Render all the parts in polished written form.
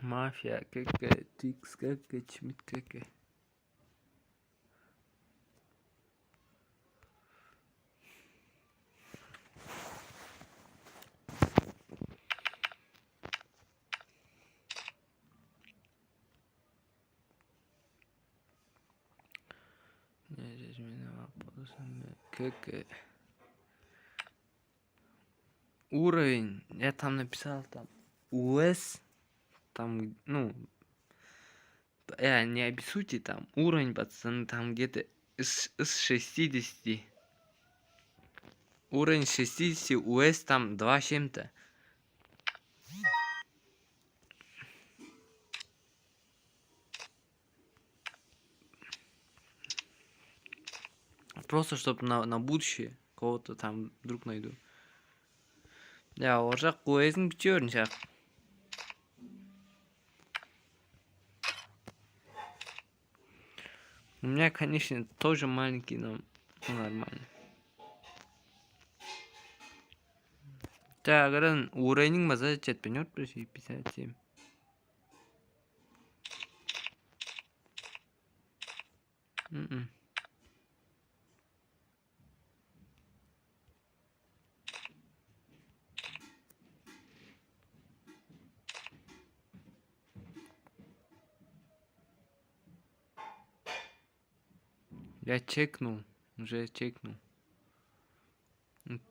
Mafya keke, Tix keke, Schmidt keke. Кeke. Уровень. Я там написал там US. Там, ну, не обессудьте, там уровень, пацаны, там где-то с 60. Уровень 60, US там 2 с чем-то. Просто чтобы на будущее кого-то там вдруг найду. Я уже куэзин бitiyorum сейчас. У меня, конечно, тоже маленький, но нормально. 자, 그럼 오래닝 맞아 zetbenyor 57. Я чекнул, уже чекнул.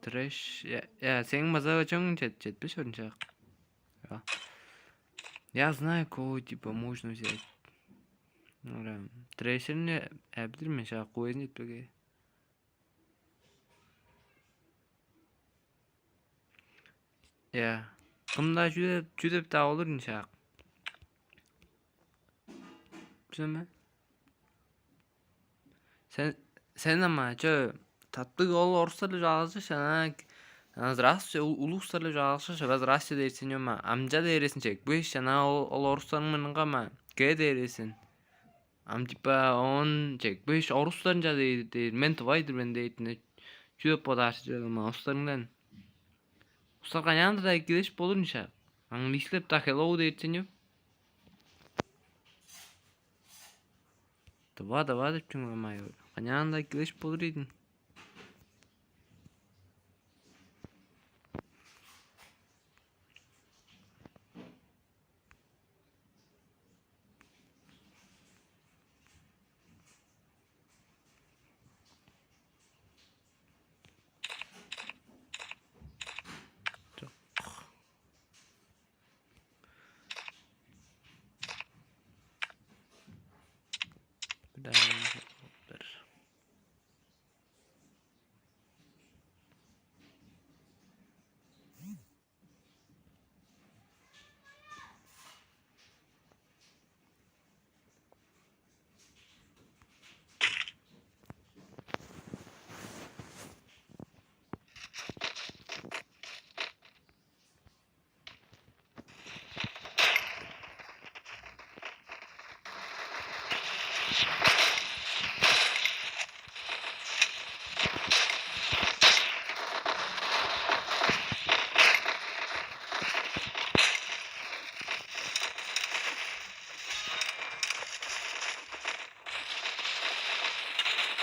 Трэш, сен мазавачон жетпишорун шак. Я знаю, кого типа можно взять. Трэшерни әбдірме шақ қойын етпеге. Қымда жүдеп та олырын шақ. Білме? Sen ama tatlı ol orsalı жалгысы шана. Здравствуйте, улустарлы жалгысы шана. Здравствуйте дейсің ема. Амжа дейресін чек. Бөш шана ол орыстарын мыныңға ма. Ге дейресін. Типа он чек. Бөш орыстарынша дейді. Мен тувайдыр мен дейтін. Жүдеп бодашы жығылма. Орыстарыңдан. Орыстарға yanında da ekleş bolunca. Anglişlep da hello deyirsin yok. Давай деп чүң амай. Yanında ekleş bolur edin.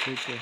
Peki.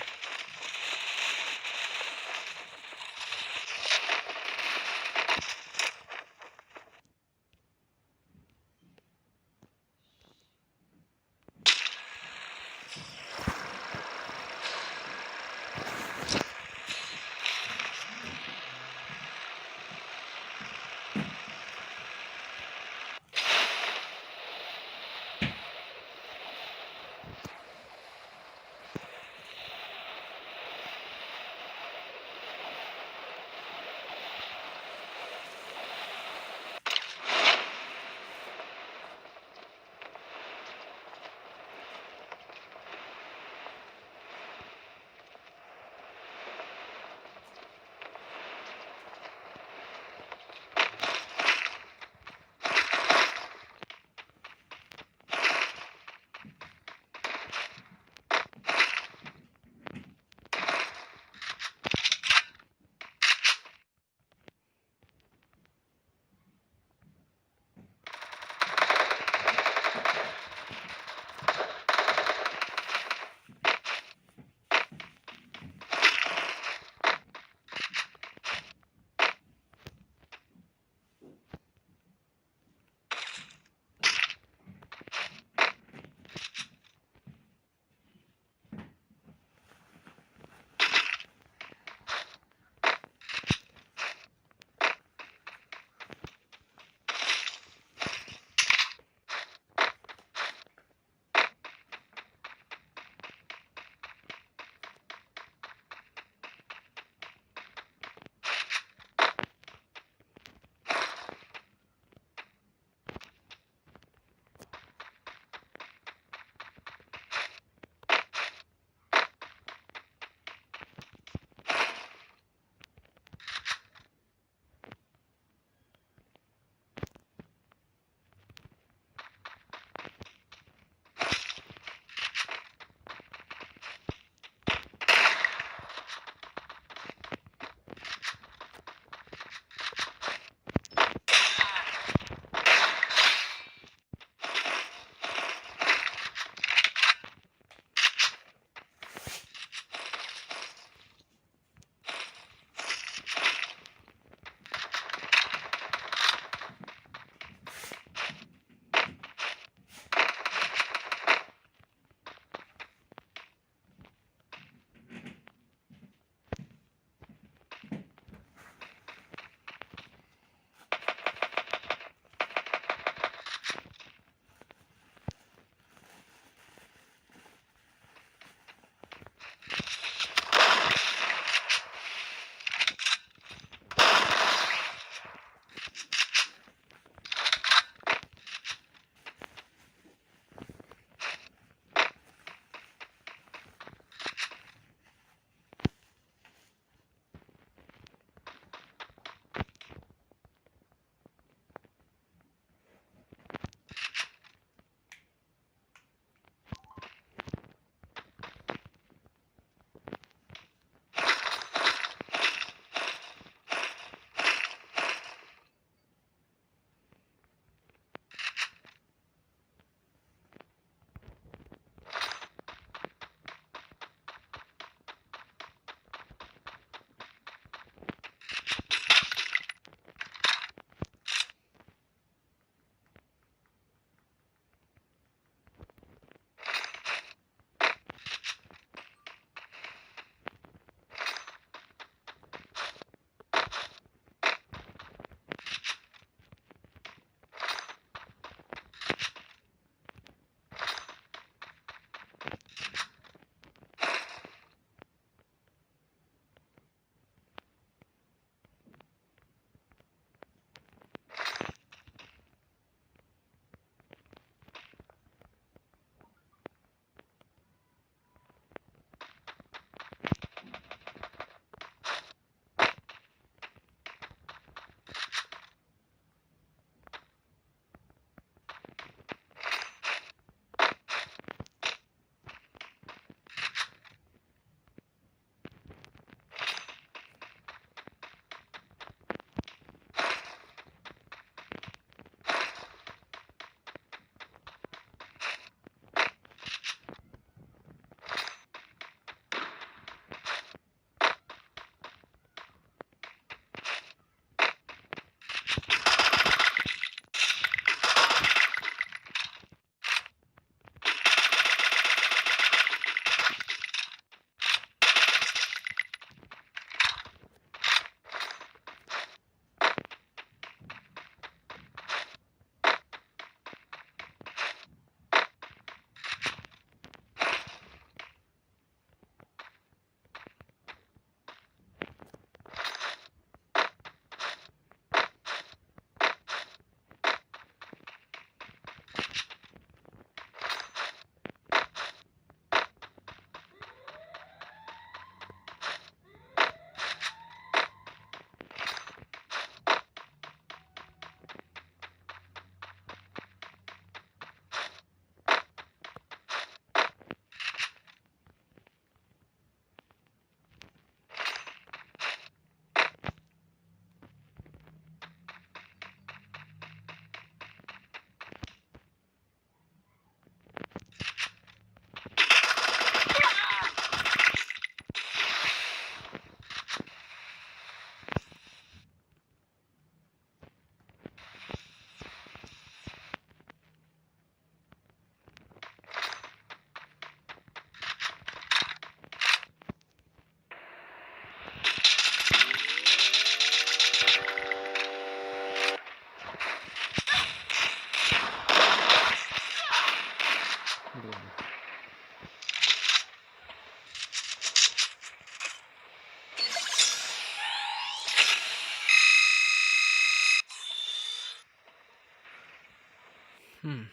Ama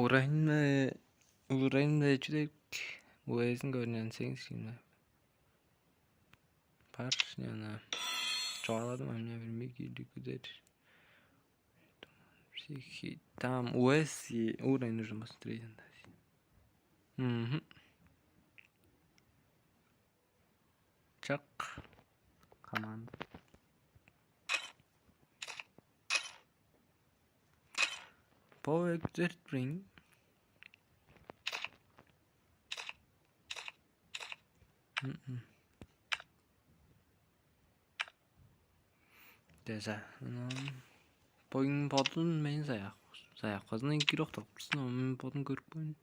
uğrayın juda өзің көрінсең сені паршняна жоғаладым амня білмей келді күдер там уровень нужно посмотреть. Чак команда по экзертринг Desa, boyun podun men sayaq qazının kiroq tapırsın ama men podun görüp koyun.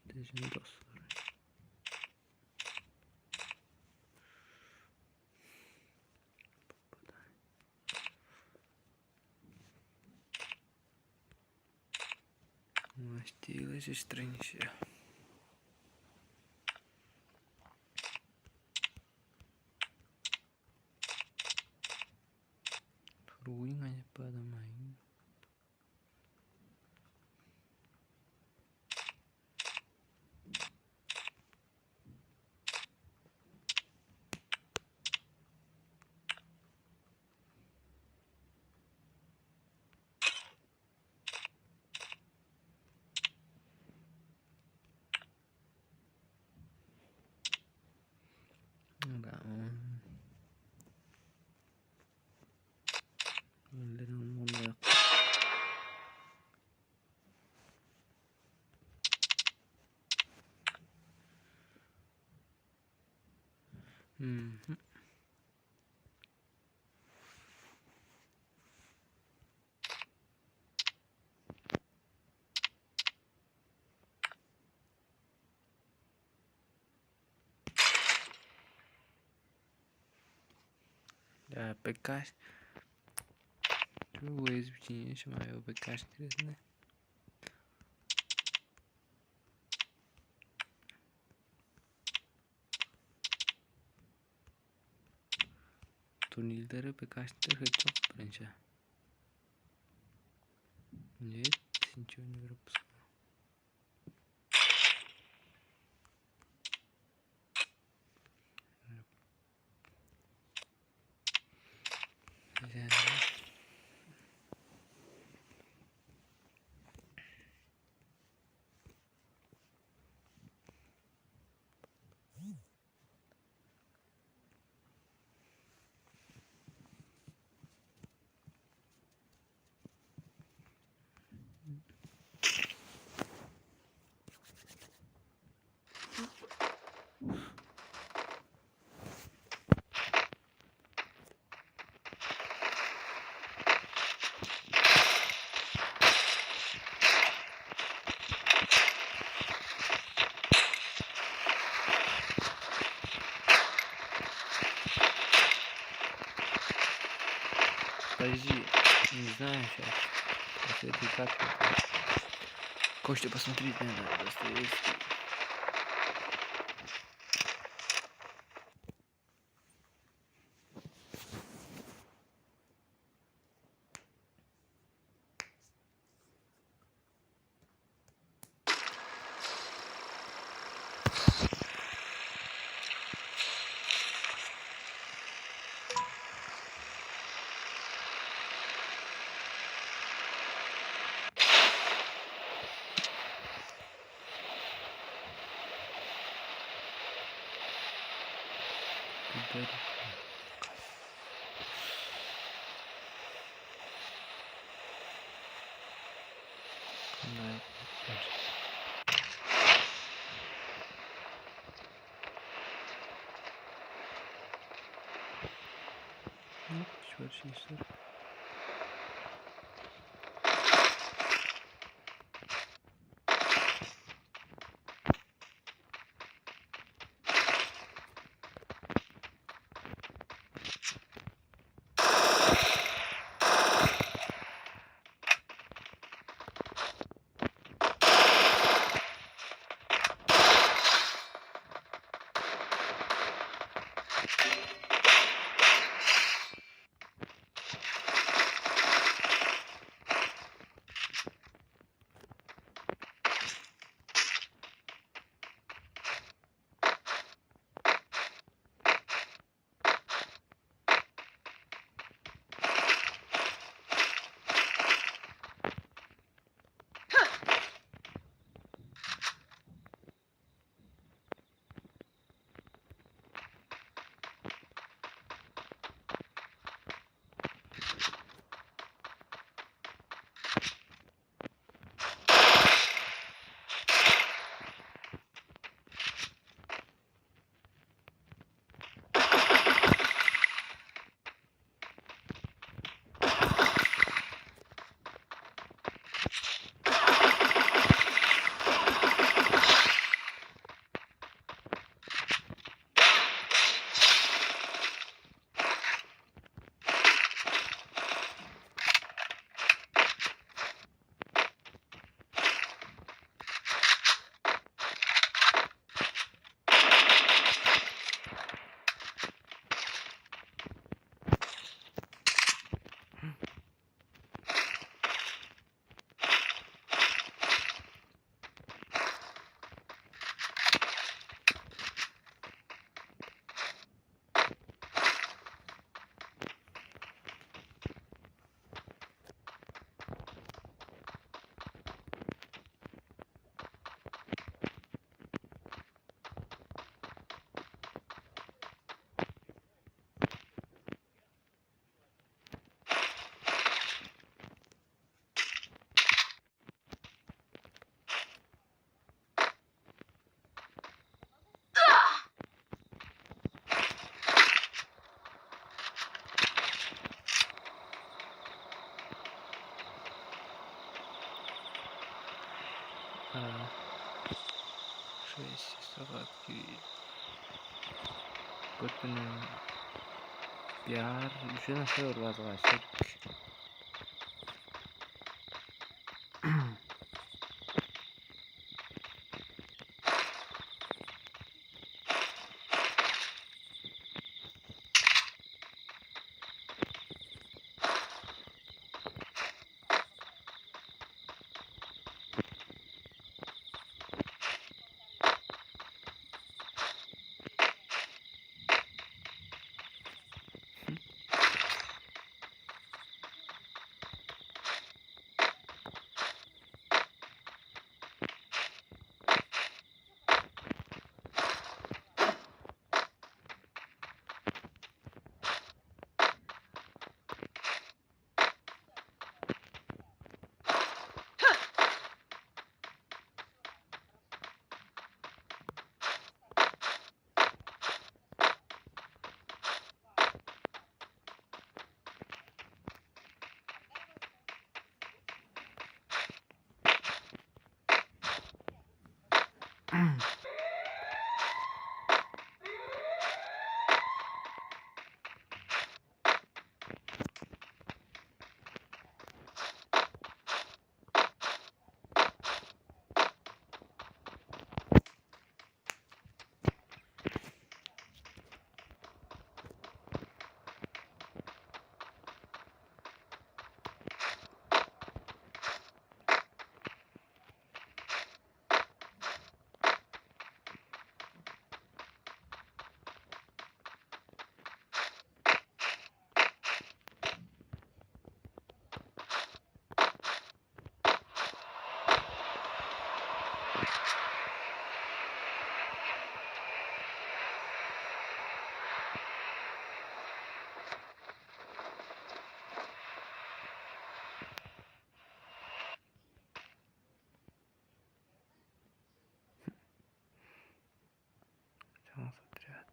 Desin dostlar. Стилась страница. Ruim aja pada main. Enggak Ya PKS Two ways biçimini şamaya PKS interesinde. Turnirlere PKS'ler çok birinci. Нет, ничего не пропускаю. Подожди, не знаю сейчас. После этой карты. Кое-что посмотреть надо, Достоевский. Теперь чувачи, Ага. 6 saat gibi. Götünün biar üçüne sığır vazgeçtik. Canı satıyor.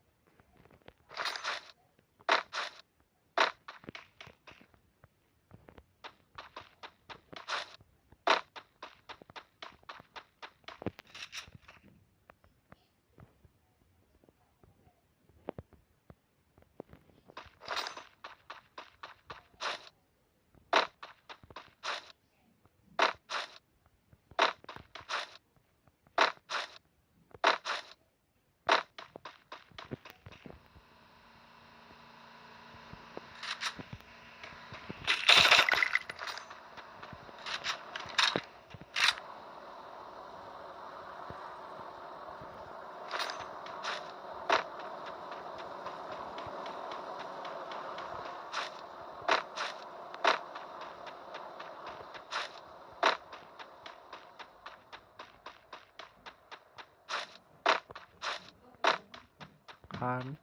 Harbi.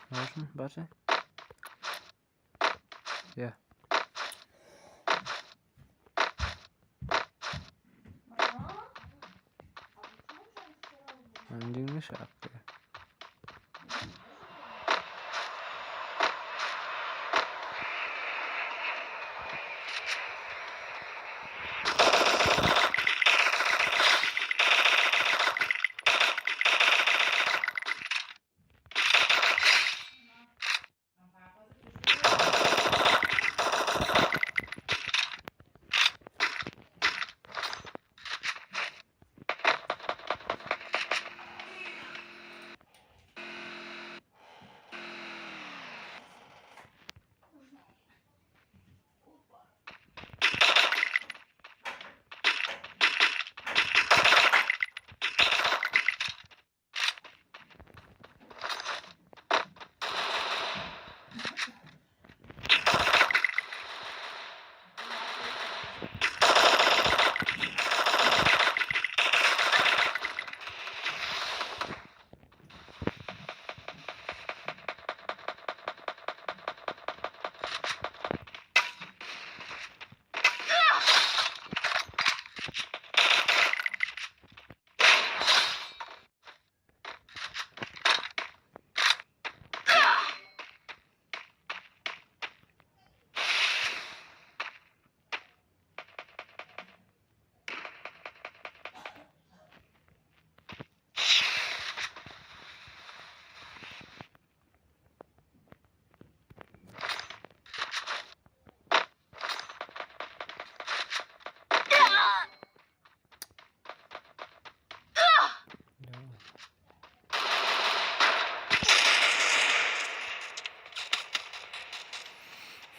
Можем, бачи? Я. Anjingnya siapa ya?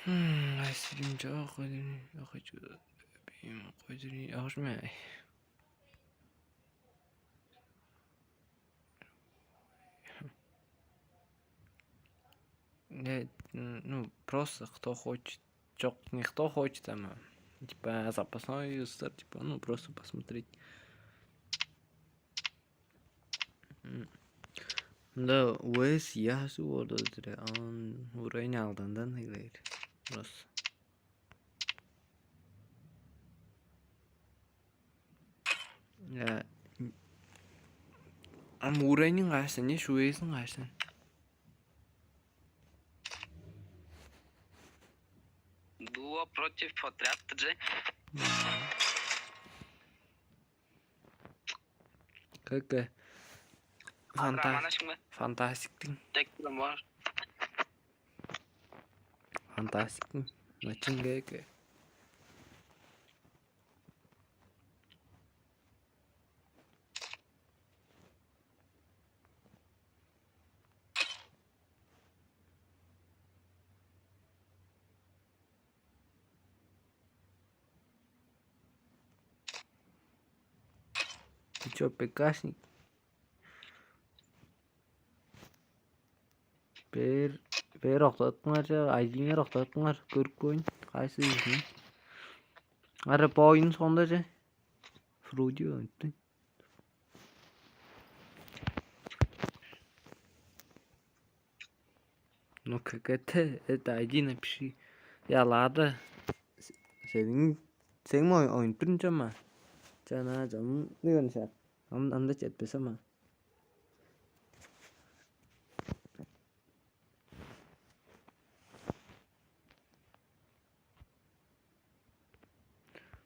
Aysilim çok koydun. Yakıcı. Benim koydun. Yakışmıyor. Нет, ну, просто кто хочет. Чё, никто хочет, там, типа, запасной старт, типа, ну, просто посмотреть. Да, Wes Yasu orada dire. An Uray'ın aldığından değil. Burası. Ya, ama Uray'ın karşısında ne şu Wes'in karşısında. Дуо против отряд J. Kanka. Fantastiktin. Tek var. Fantastiktin. Maçın kanka. Ты чё, ПКшник? Bir roxtatdılar ya, aydın'a roxtatdılar. Görüp koyun. Qaysı izin? Ara bu oyunun sonunda Frudi öldü. Ну как это один напиши. Ya ладно. Senin oynatınca mı? Canım ne yönse? Anda chatbese ama.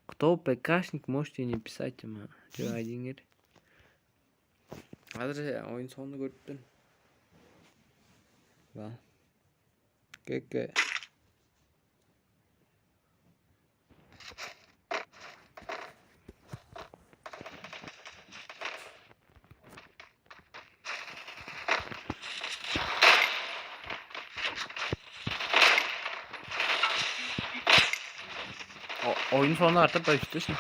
Кто ПКшник, можете не писать ama. Şu один yer. Hadi oyun sonunu gördün. Bak. Keke. Oyun sonu artık başlıyorsun.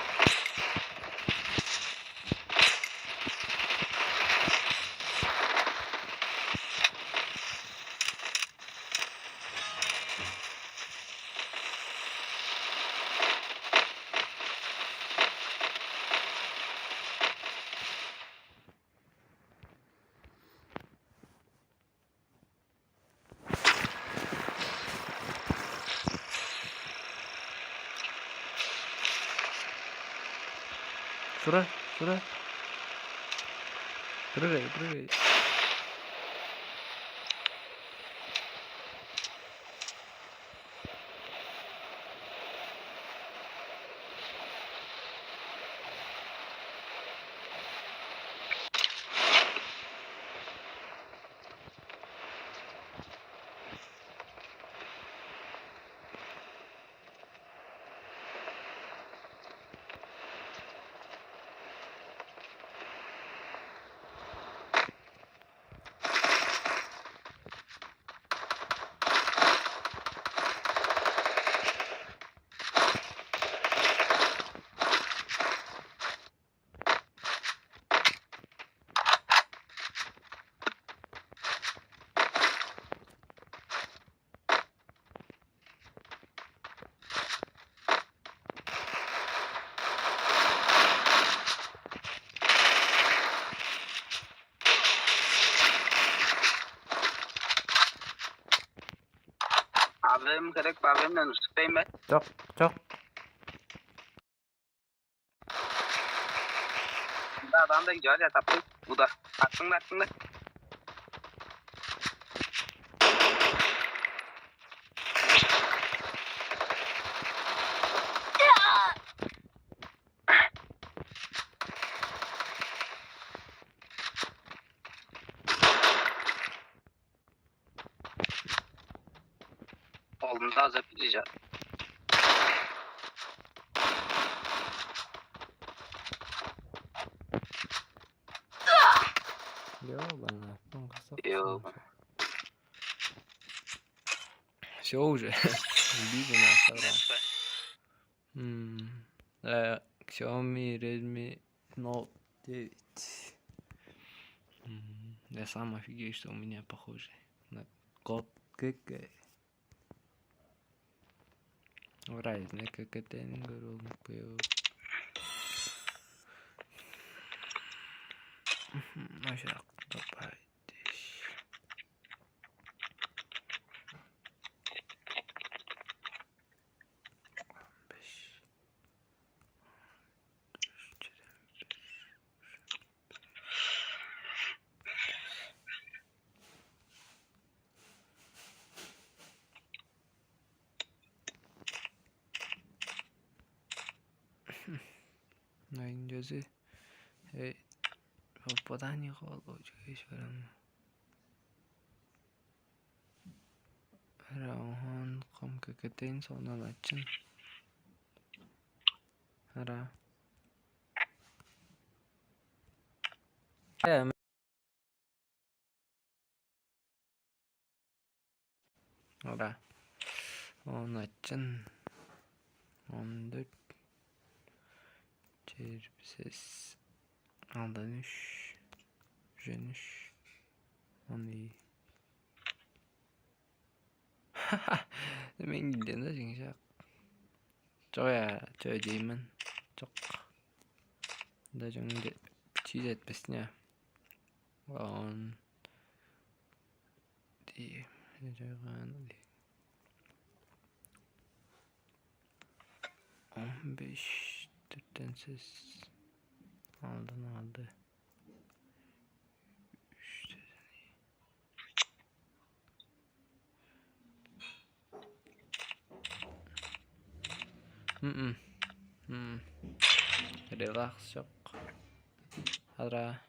Şura. Buraya. AVM gerek AVM'den sıkayım ben. Çok. Burada adam da gidiyor ya tabii. Bu da. Aklında. Oğlum da az yapacağız. Yo bana. Yo. Все уже. Видно нас. Xiaomi Redmi Note 9. Я сам офигею, что у меня похоже на код КК. Разные КК тенгеру пил. Aşağı kapatış. Найдёте. Попадание холодно, вечером. Раухан ком ККТин сонун ачин. Ара. Ара. Он ачин. 14 çevirsiz aldanış jeniş onu mình nhìn đến rất chính xác cho gì mình chọc đây trong chi tiết besnya còn thì jangan 15 tütensiz aldı. Relax yok. Hara.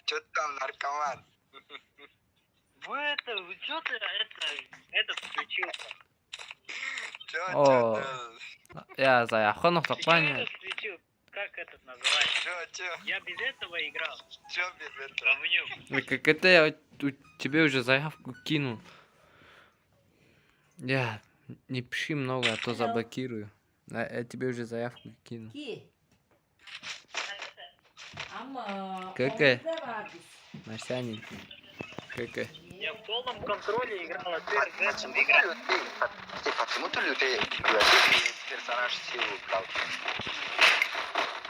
Что там, наркоман? Вы чё ты это включил-то? Чё? Ya zayağı nokta Ты panya. чё включил? Как этот называется? Чё? Я без этого играл. Чё без этого? Говнюк. Как это я тебе уже заявку кинул. Я не пиши много, а то заблокирую. Я тебе уже заявку кинул. КК. Марсианин. КК. Я в полном контроле играл, а ты без Почему этого играл. почему ты лютый персонаж силу брал?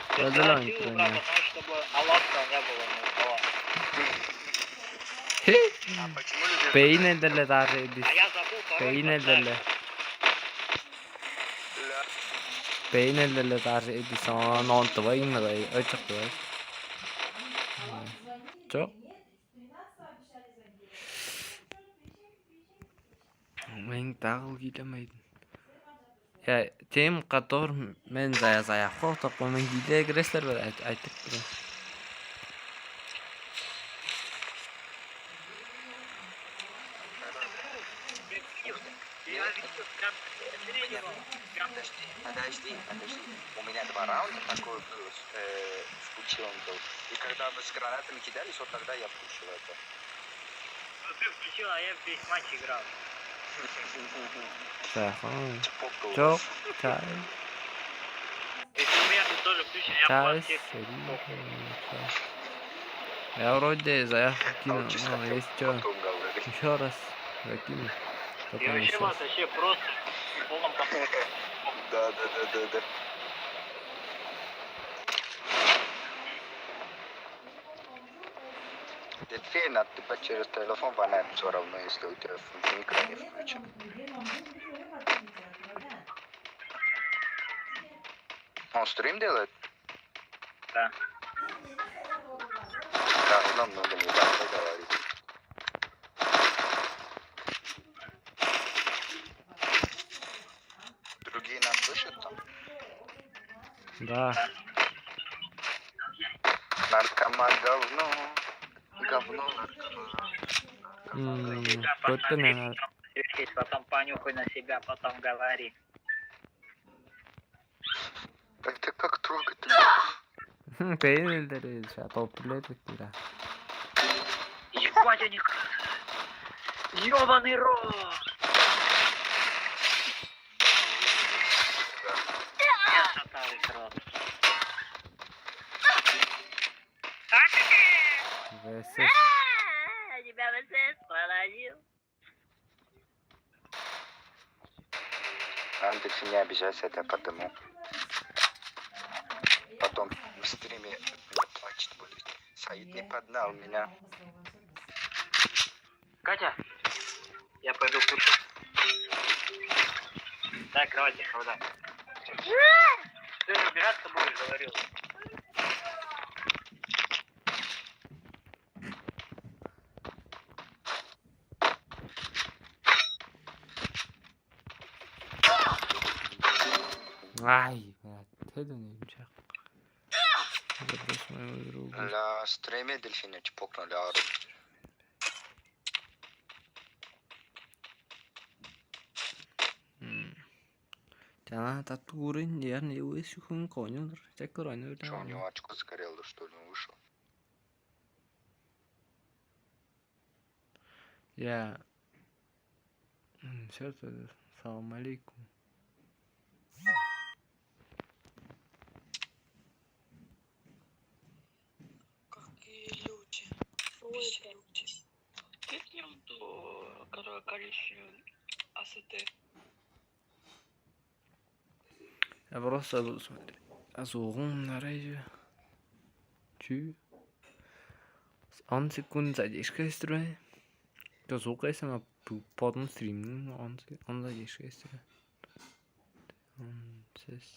Я Продала сразу силу не брал, понял. потому чтобы Аласка не было ни у кого. А почему любишь? Beyin ederle tarih ediş. А я забыл пароль Beyin поставить. ederle. Ля. Beyin ederle tarih ediş. Sonra on tıvayım mı dayı? Açık tıvay. Çok. Ben dağıl gidemeydin. Ya tem kadar men zaya korktuk men gide gresler var aytık durun. Я видел, прям тренером. Подожди. У меня 2 раунда такой был с Пучилом был. И когда вы с гранатами кидались, вот тогда я включил это. Ну ты включил, а я весь матч играл. Zaya Чпок был. çok çay Если у меня тут тоже включен, я çay пластик. seri. Я вроде заявку кинул, Научись но хотел есть что потом говорить. еще раз закину. И Только не вообще сейчас. вас вообще просто в полном контроле. Да. Дельфин, а ты через телефон воняет все равно, если у тебя микро не включен. Он стрим делает? Да. Да, нам много не надо говорить. Другие нас слышат там? Да. Наркоман говно, наркоман. Kötü ne? Решись, потом понюхай на себя, потом говори. Это как трогательно. Peynirleri şey toplayacak bira. Ебать они... Ёбаный рот! Я шатал их рот. Ve ses. Тебя ВСС положил. Андекс, не обижайся, это потому. Потом в стриме не плачет будет. Саид не поднял меня. Катя, я пойду кушать. Дай кровати, вода. Ты разбираться будешь, говорил. Ay, teden yumuşak. Zapraszam moją drugą. На стриме дельфины чпокнули ару. Жана тату көрейін яғни өз күн қойнылыр. Тек ойнайды. Что, у него очко сгорело, что ли, он вышел? Я... Сейчас, салам алейкум. Какие люди. Вообще люди. Ты к ним до которого количества АСТ. Я просто смотри. Азуғын нарайжы. Чу. 10 секунд задержкайстыры. То звукайсама подын стримнің 10 задержкайстыры. Ses.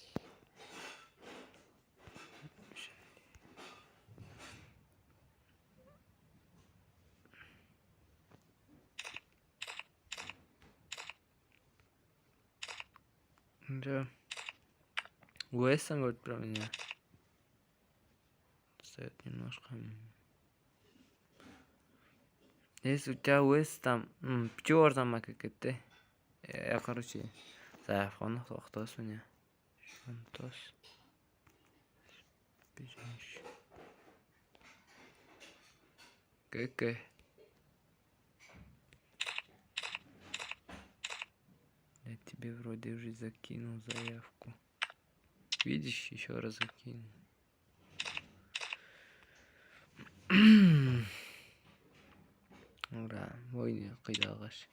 Да. Уэстон говорит про меня. Стоит немножко. Если у тебя Уэст там, пчер там, как это. Я, короче, за фон тохтос меня. Шантос. Пижаш. Как? Я тебе вроде уже закинул заявку. Видишь, еще раз закинул. Ура, ойны қидалғаш.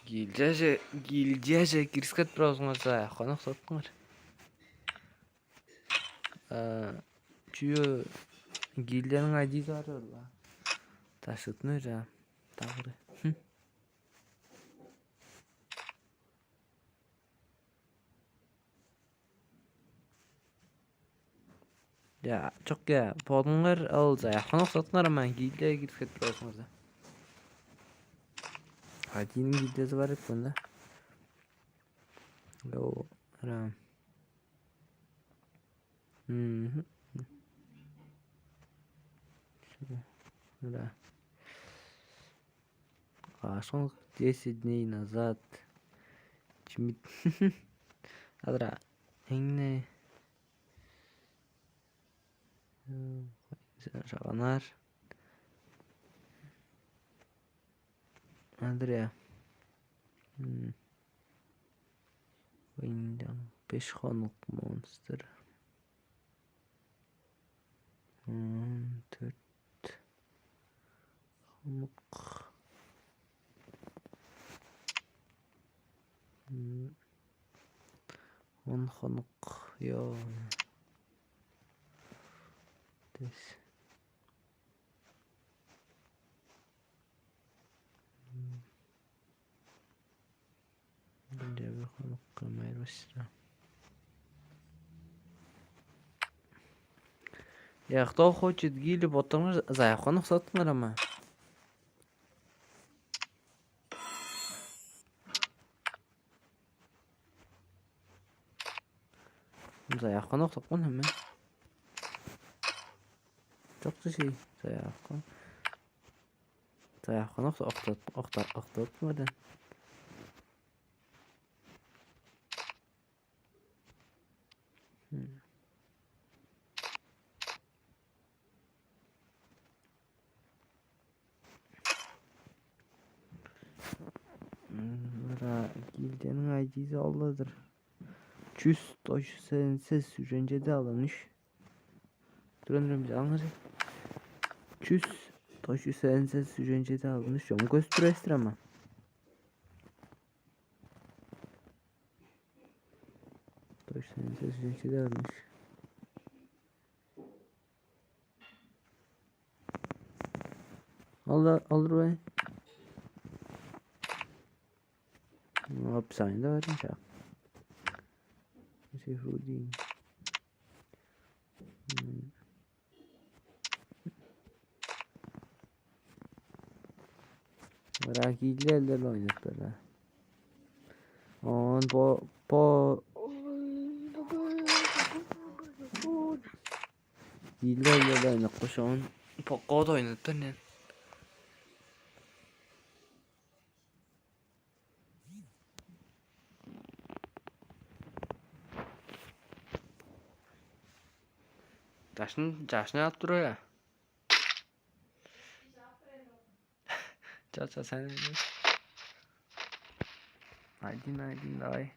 Гильдияжа кирскат браузыңызда қонақ соттыңыр. Чүйі гильдияның айдигары орла. Ташытны жа. Тағыры. Ya çok ya podunlar alza ya xonaq satınlar ama gildiye girip bırakmazlar. Hadi'nin gildiyesi var hep bunda. Yo ram. Да. Ашон 10 дней назад. Чмит. Адра. Эңне. Шағанар. Андрия. Ойындан 5 хонық монстр. 4 хонық. 10 хонық. Йо. This. Где бы хонука майрусра. Я кто хочет гили, потом за хонук сатмар ама. За хонук сатмар ама. Çok da şey sayakon. Tayakkan oktatmadan. Bura gildenin acizi Allah'dır. Çüs toş sensiz sürencede alınış. Durun bir anlayacak. Çüs toşu sensiz sürencede alınış. Yomu gösteriyor ama. Toş sensiz sürencede alınış. Alır be. Hapishanede varmış ha. Seyfudin. Bırak iyilerle oynadılar ha. On po iyilerle oynadılar. Şu an Poco da oynadılar ne? Taşını alıp duruyor ya. Çal sen. Haydi daha iyi.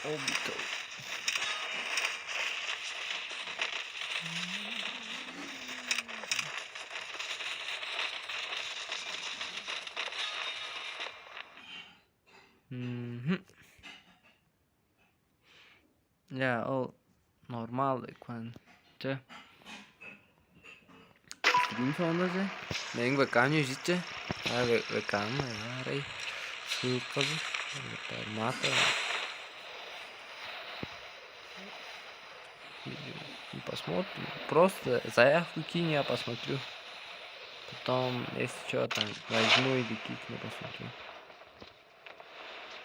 Obito. Ya o normal bence. Stream sonunda же. Benim bekanyo işte. Ha bekanyo ya. Рей. Супер. Мата. Посмотрим. Просто заявку кинь, я посмотрю. Потом, если что, там возьму или кикну, посмотрю.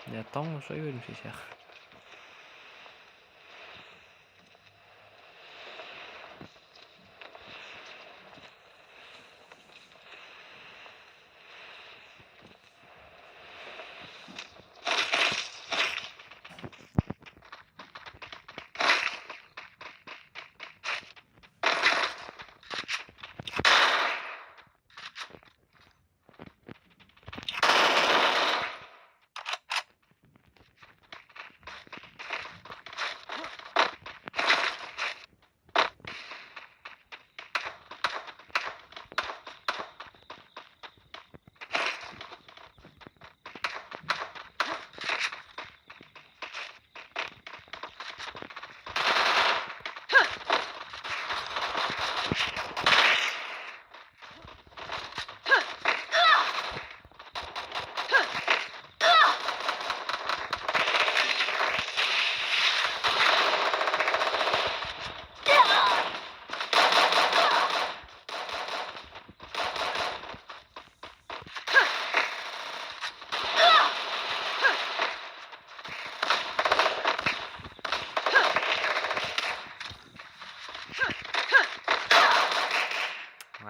Я там уже уверен сейчас.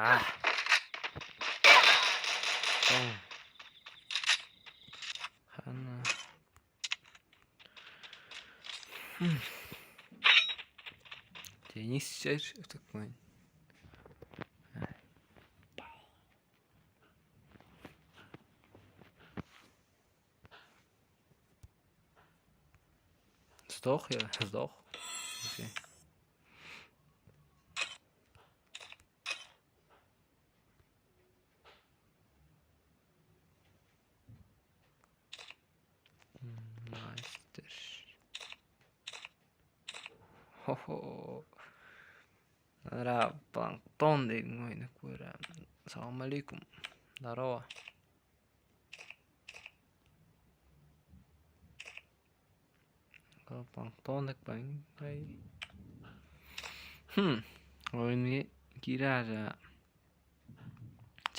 Ah. Tamam. Ana. Tenis şer tıkmayın. Сдох я, сдох. Окей. Мастер. Хо-хо. Ра планктон dedim oyunu kura. Assalamu alaikum. Здорово. Plankton dedim ben. Oyunu girer ya.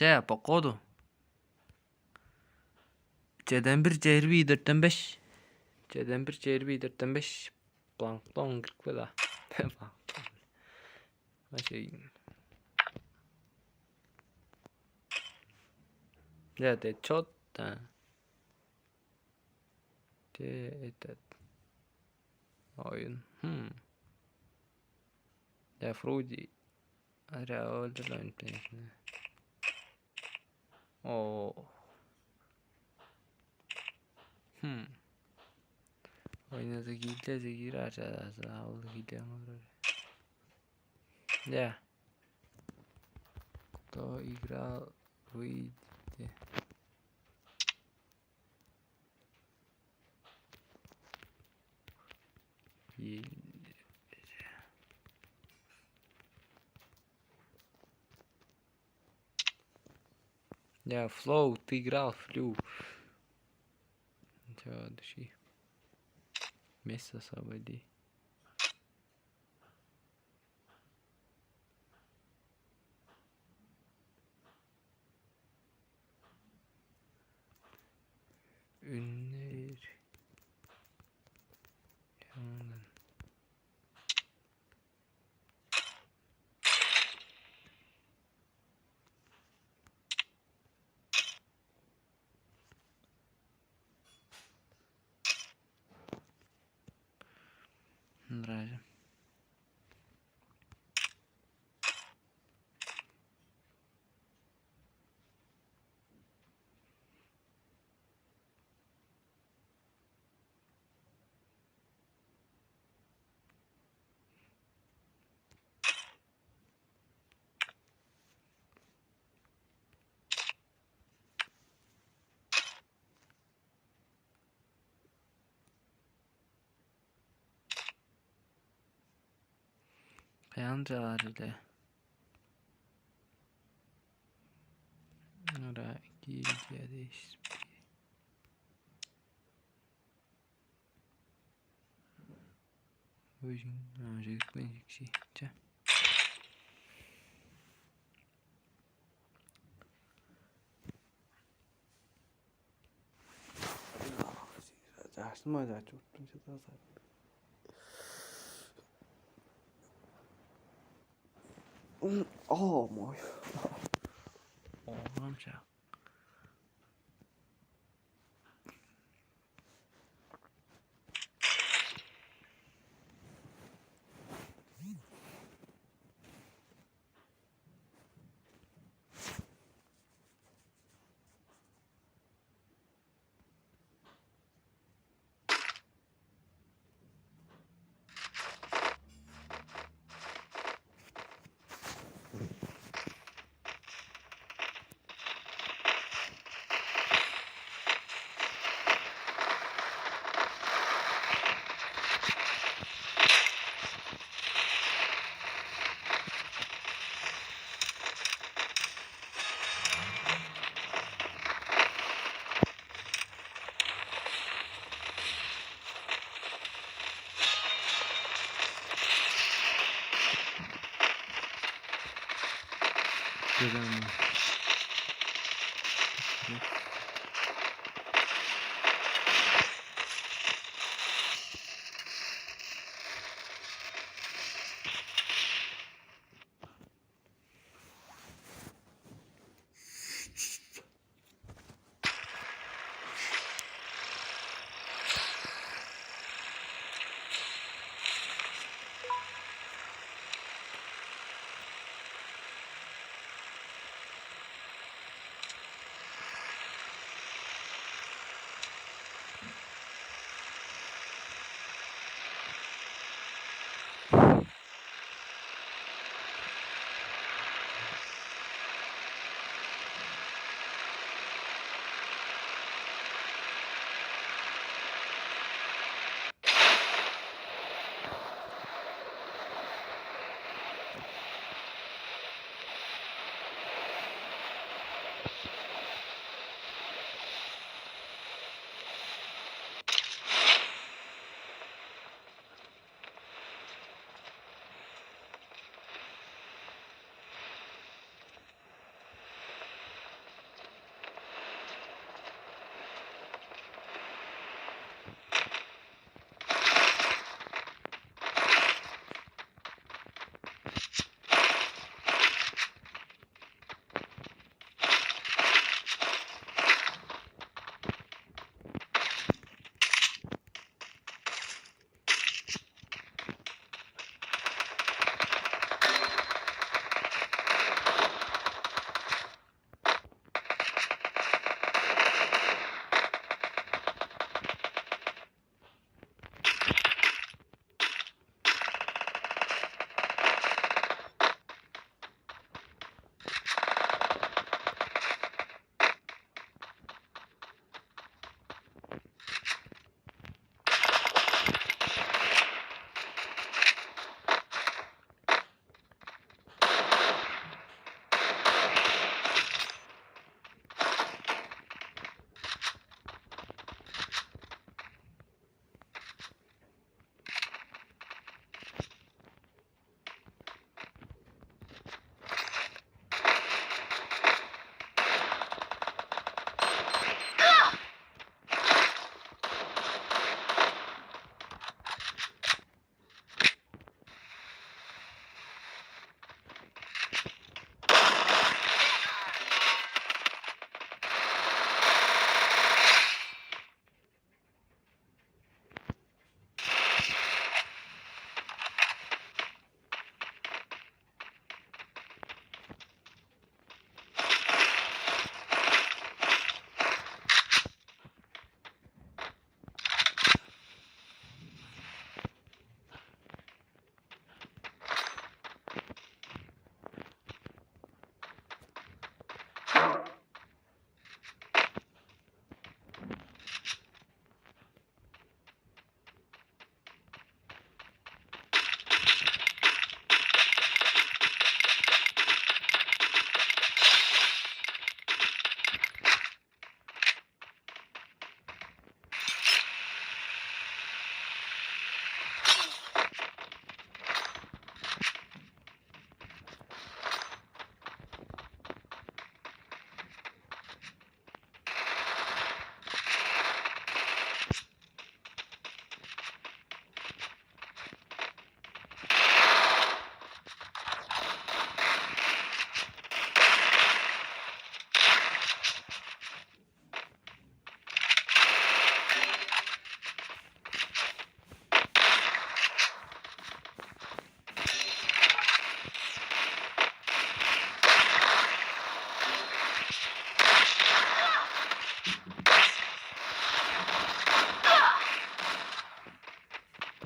C pokodu. C'den 1 CRV 4'ten 5. C'den 1 CRV 4'ten 5. Plankton 40 da. Şey. Ya de çok da. Det oyun. Ya Frudi. Ara öldürün beni. Oh. Oynadı gilde girer ya. Sağ gilde ama. Ya. Кто играл выйди. Я Флоу, ты играл Флю. Чё, души. Место освободи. Ünlü. Yanından. Нравится. Peyancalarıyla. Ora gildiye değiş. Oyun öncelik ben şey. Jasma da çok kimse daha Oh moj. Oh, amca.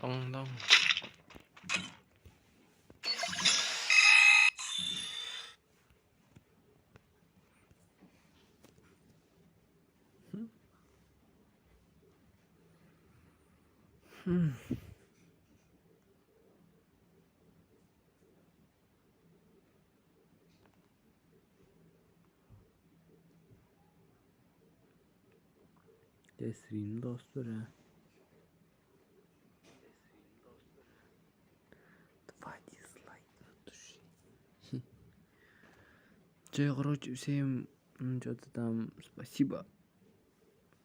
Dalın. Teslim dostları. Два дизлайка на душе. Короче, всем что-то там спасибо.